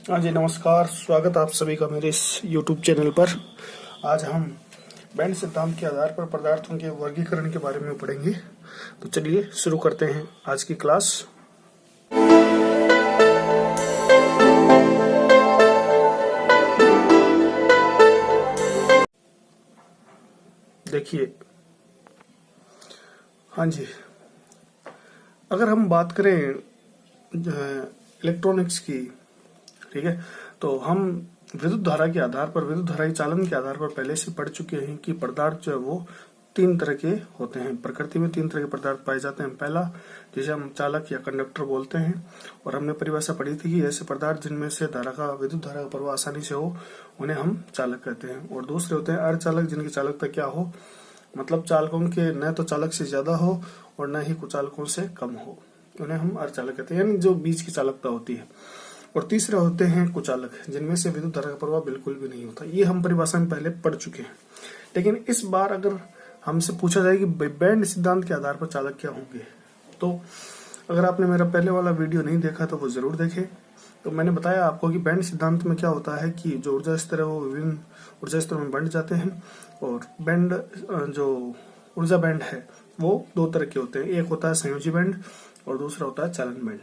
हाँ जी, नमस्कार। स्वागत आप सभी का मेरे इस YouTube चैनल पर। आज हम बैंड सिद्धांत के आधार पर पदार्थों के वर्गीकरण के बारे में पढ़ेंगे। तो चलिए शुरू करते हैं आज की क्लास। देखिए, हाँ जी, अगर हम बात करें इलेक्ट्रॉनिक्स की, ठीक है, तो हम विद्युत धारा के आधार पर, विद्युत धारा चालन के आधार पर पहले से पढ़ चुके हैं कि पदार्थ जो है वो तीन तरह के होते हैं। प्रकृति में तीन तरह के पदार्थ पाए जाते हैं। पहला, जिसे हम चालक या कंडक्टर बोलते हैं, और हमने परिभाषा पढ़ी थी कि ऐसे पदार्थ जिनमें से धारा का, विद्युत धारा का प्रवाह आसानी से हो, उन्हें हम चालक कहते हैं। और दूसरे होते हैं अर्धचालक, जिनकी चालकता क्या हो, मतलब चालकों के न तो चालक से ज्यादा हो और न ही कुचालकों से कम हो, उन्हें हम अर्धचालक कहते हैं, यानी जो बीच की चालकता होती है। और तीसरे होते हैं कुचालक, जिनमें से विद्युत धारा का प्रवाह बिल्कुल भी नहीं होता। ये हम परिभाषा में पहले पढ़ चुके हैं। लेकिन इस बार अगर हमसे पूछा जाए कि बैंड सिद्धांत के आधार पर चालक क्या होंगे, तो अगर आपने मेरा पहले वाला वीडियो नहीं देखा तो वो जरूर देखें। तो मैंने बताया आपको कि बैंड सिद्धांत में क्या होता है कि जो ऊर्जा स्तर है वो विभिन्न ऊर्जा स्तरों में बंट जाते हैं। और बैंड, जो ऊर्जा बैंड है वो दो तरह के होते हैं। एक होता है संयोजी बैंड और दूसरा होता है चालन बैंड।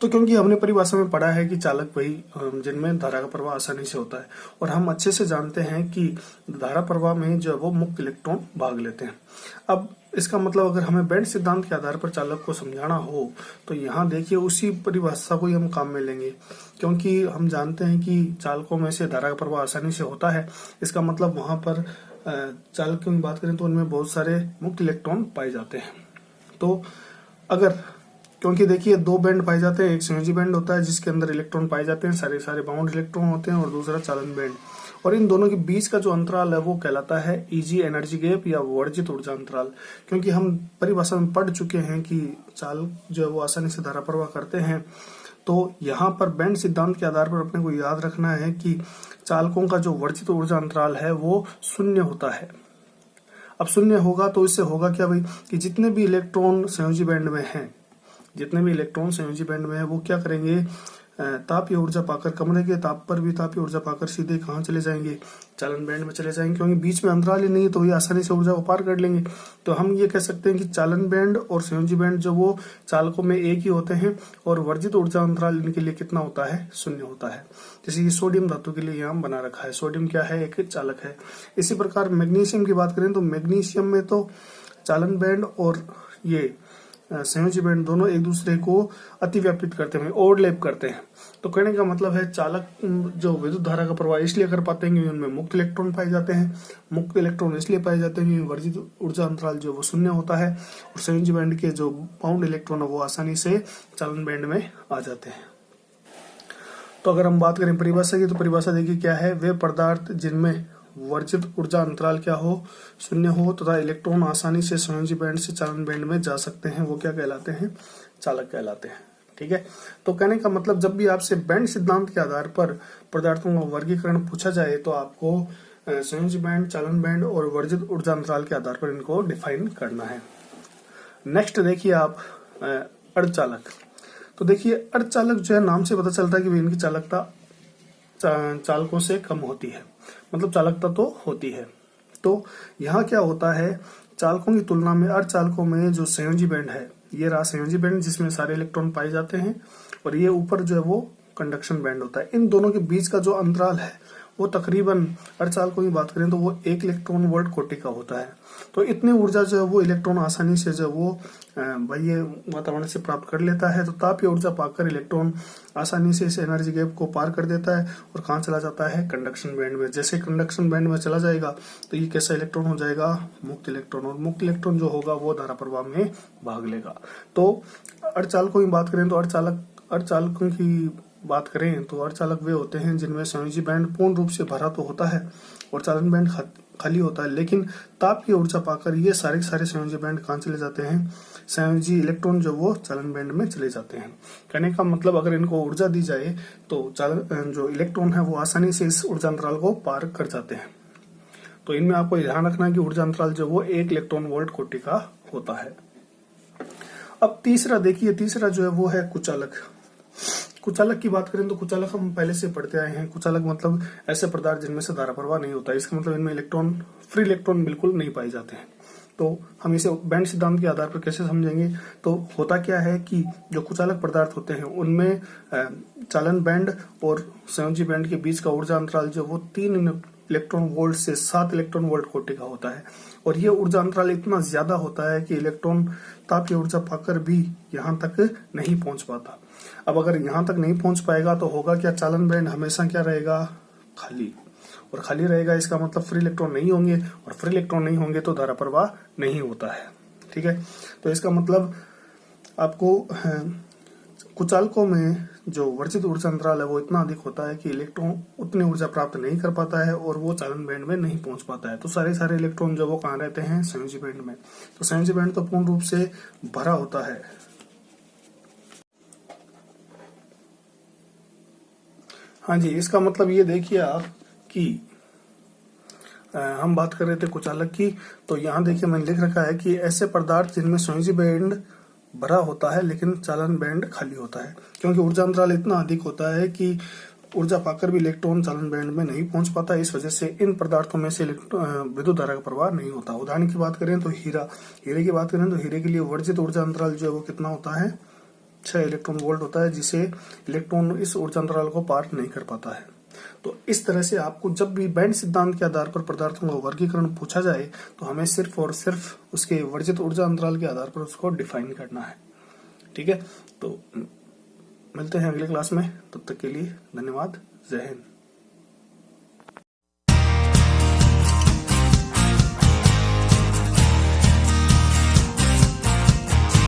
तो क्योंकि हमने परिभाषा में पढ़ा है कि चालक वही जिनमें धारा का प्रवाह आसानी से होता है, और हम अच्छे से जानते हैं कि धारा प्रवाह में जो वो मुक्त इलेक्ट्रॉन भाग लेते हैं। अब इसका मतलब अगर हमें बैंड सिद्धांत के आधार पर चालक को समझाना हो तो यहाँ देखिए उसी परिभाषा को ही हम काम में लेंगे, क्योंकि हम जानते हैं कि चालकों में से धारा का प्रवाह आसानी से होता है। इसका मतलब वहां पर चालक की बात करें तो उनमें बहुत सारे मुक्त इलेक्ट्रॉन पाए जाते हैं। तो अगर, क्योंकि देखिए दो बैंड पाए जाते हैं, एक संयोजी बैंड होता है जिसके अंदर इलेक्ट्रॉन पाए जाते हैं, सारे बाउंड इलेक्ट्रॉन होते हैं, और दूसरा चालन बैंड। और इन दोनों के बीच का जो अंतराल है वो कहलाता है ईजी एनर्जी गैप या वर्जित ऊर्जा अंतराल। क्योंकि हम परिभाषा में पढ़ चुके हैं कि चालक जो है वो आसानी से धारा प्रवाह करते हैं। तो यहाँ पर बैंड सिद्धांत के आधार पर अपने को याद रखना है कि चालकों का जो वर्जित ऊर्जा अंतराल है वो शून्य होता है। अब शून्य होगा तो इससे होगा क्या भाई, कि जितने भी इलेक्ट्रॉन संयोजी बैंड में हैं, वो क्या करेंगे, तापीय ऊर्जा पाकर, कमरे के ताप पर भी तापीय ऊर्जा पाकर सीधे कहाँ चले जाएंगे, चालन बैंड में चले जाएंगे। क्योंकि बीच में अंतराल ही नहीं है तो ये आसानी से ऊर्जा को पार कर लेंगे। तो हम ये कह सकते हैं कि चालन बैंड और संयोजी बैंड जो वो चालकों में एक ही होते हैं, और वर्जित ऊर्जा अंतराल इनके लिए कितना होता है, शून्य होता है। जैसे कि सोडियम धातु के लिए यहाँ बना रखा है, सोडियम क्या है, एक चालक है। इसी प्रकार मैग्नीशियम की बात करें तो मैग्नीशियम में तो चालन बैंड और ये संयोजी बैंड दोनों एक दूसरे को अतिव्यापित करते हैं, ओवरलैप करते हैं। तो कहने का मतलब है चालक जो विद्युत धारा का प्रवाह इसलिए कर पाते हैं कि उनमें मुक्त इलेक्ट्रॉन पाए जाते हैं। मुक्त इलेक्ट्रॉन इसलिए पाए जाते हैं कि वर्जित ऊर्जा अंतराल जो वो शून्य होता है, और संयोजी बैंड के जो बाउंड इलेक्ट्रॉन है वो आसानी से चालन बैंड में आ जाते हैं। तो अगर हम बात करें परिभाषा की, तो परिभाषा देखिए क्या है, वे पदार्थ जिनमें वर्जित ऊर्जा अंतराल क्या हो, शून्य हो, तथा इलेक्ट्रॉन आसानी से संयोजी बैंड से चालन बैंड में जा सकते हैं, वो क्या कहलाते हैं, चालक कहलाते हैं। ठीक है। तो कहने का मतलब जब भी आपसे बैंड सिद्धांत के आधार पर पदार्थों का वर्गीकरण पूछा जाए तो आपको संयोजी बैंड, चालन बैंड और वर्जित ऊर्जा अंतराल के आधार पर इनको डिफाइन करना है। नेक्स्ट देखिए आप अर्धचालक। तो देखिए अर्धचालक जो है, नाम से पता चलता है कि इनकी चालकता चालकों से कम होती है, मतलब चालकता तो होती है। तो यहाँ क्या होता है, चालकों की तुलना में अर्धचालकों में जो संयोजी बैंड है, ये रहा संयोजी बैंड जिसमें सारे इलेक्ट्रॉन पाए जाते हैं, और ये ऊपर जो है वो कंडक्शन बैंड होता है। इन दोनों के बीच का जो अंतराल है वो तकरीबन, अर्धचालकों की बात करें तो वो 1 इलेक्ट्रॉन वोल्ट कोटि का होता है। तो इतनी ऊर्जा जो है वो इलेक्ट्रॉन आसानी से जो वो बाह्य वातावरण से प्राप्त कर लेता है। तो तापीय ऊर्जा पाकर इलेक्ट्रॉन आसानी से इस एनर्जी गैप को पार कर देता है और कहाँ चला जाता है, कंडक्शन बैंड में। जैसे कंडक्शन बैंड में चला जाएगा तो ये कैसा इलेक्ट्रॉन हो जाएगा, मुक्त इलेक्ट्रॉन, और मुक्त इलेक्ट्रॉन जो होगा वो धारा प्रवाह में भाग लेगा। तो अर्धचालकों की बात करें तो अर्धचालकों की बात करें तो अर्धचालक वे होते हैं जिनमें संयोजी बैंड पूर्ण रूप से भरा तो होता है और चालन बैंड खाली होता है, लेकिन ताप की ऊर्जा पाकर ये सारे संयोजी बैंड कहाँ चले जाते हैं, संयोजी इलेक्ट्रॉन जो वो चालन बैंड में चले जाते हैं। कहने का मतलब अगर इनको ऊर्जा दी जाए तो जो इलेक्ट्रॉन है वो आसानी से इस ऊर्जा अंतराल को पार कर जाते हैं। तो इनमें आपको ध्यान रखना है कि ऊर्जा अंतराल जो वो 1 इलेक्ट्रॉन वोल्ट कोटि का होता है। अब तीसरा देखिए, तीसरा जो है वो है कुचालक। कुचालक की बात करें तो कुचालक हम पहले से पढ़ते आए हैं। कुचालक मतलब ऐसे पदार्थ जिनमें से धारा प्रवाह नहीं होता है। इसका मतलब इनमें फ्री इलेक्ट्रॉन बिल्कुल नहीं पाए जाते हैं। तो हम इसे बैंड सिद्धांत के आधार पर कैसे समझेंगे? तो होता क्या है कि जो कुचालक पदार्थ होते हैं उनमें चालन बैंड और संयोजी बैंड के बीच का ऊर्जा अंतराल जो वो 3 इलेक्ट्रॉन वोल्ट से 7 इलेक्ट्रॉन वोल्ट कोटि का होता है। और ये ऊर्जा अंतराल इतना ज्यादा होता है कि इलेक्ट्रॉन तापीय ऊर्जा पाकर भी यहाँ तक नहीं पहुंच पाता। अब अगर यहाँ तक नहीं पहुंच पाएगा तो होगा क्या? चालन बैंड हमेशा क्या रहेगा? खाली। और खाली रहेगा इसका मतलब फ्री इलेक्ट्रॉन नहीं होंगे, और फ्री इलेक्ट्रॉन नहीं होंगे तो धारा प्रवाह नहीं होता है। ठीक है, तो इसका मतलब आपको कुचालकों में जो वर्जित ऊर्जा अंतराल है वो इतना अधिक होता है कि इलेक्ट्रॉन उतनी ऊर्जा प्राप्त नहीं कर पाता है और वो चालन बैंड में नहीं पहुंच पाता है। तो सारे इलेक्ट्रॉन जो वो कहाँ रहते हैं? संयोजी बैंड में। तो संयोजी बैंड तो पूर्ण रूप से भरा होता है। हाँ जी, इसका मतलब ये देखिए आप कि हम बात कर रहे थे कुचालक की, तो यहाँ देखिए मैंने लिख रखा है कि ऐसे पदार्थ जिनमें संयोजी बैंड भरा होता है लेकिन चालन बैंड खाली होता है, क्योंकि ऊर्जा अंतराल इतना अधिक होता है कि ऊर्जा पाकर भी इलेक्ट्रॉन चालन बैंड में नहीं पहुंच पाता। इस वजह से इन पदार्थों में से विद्युत धारा का प्रवाह नहीं होता। उदाहरण की बात करें तो हीरे की बात करें तो हीरे के लिए वर्जित ऊर्जा अंतराल जो है वो कितना होता है? 6 इलेक्ट्रॉन वोल्ट होता है, जिसे इलेक्ट्रॉन इस ऊर्जा अंतराल को पार नहीं कर पाता है। तो इस तरह से आपको जब भी बैंड सिद्धांत के आधार पर पदार्थों का वर्गीकरण पूछा जाए तो हमें सिर्फ और सिर्फ उसके वर्जित ऊर्जा अंतराल के आधार पर उसको डिफाइन करना है। ठीक है, तो मिलते हैं अगले क्लास में। तब तक के लिए धन्यवाद। जय हिंद।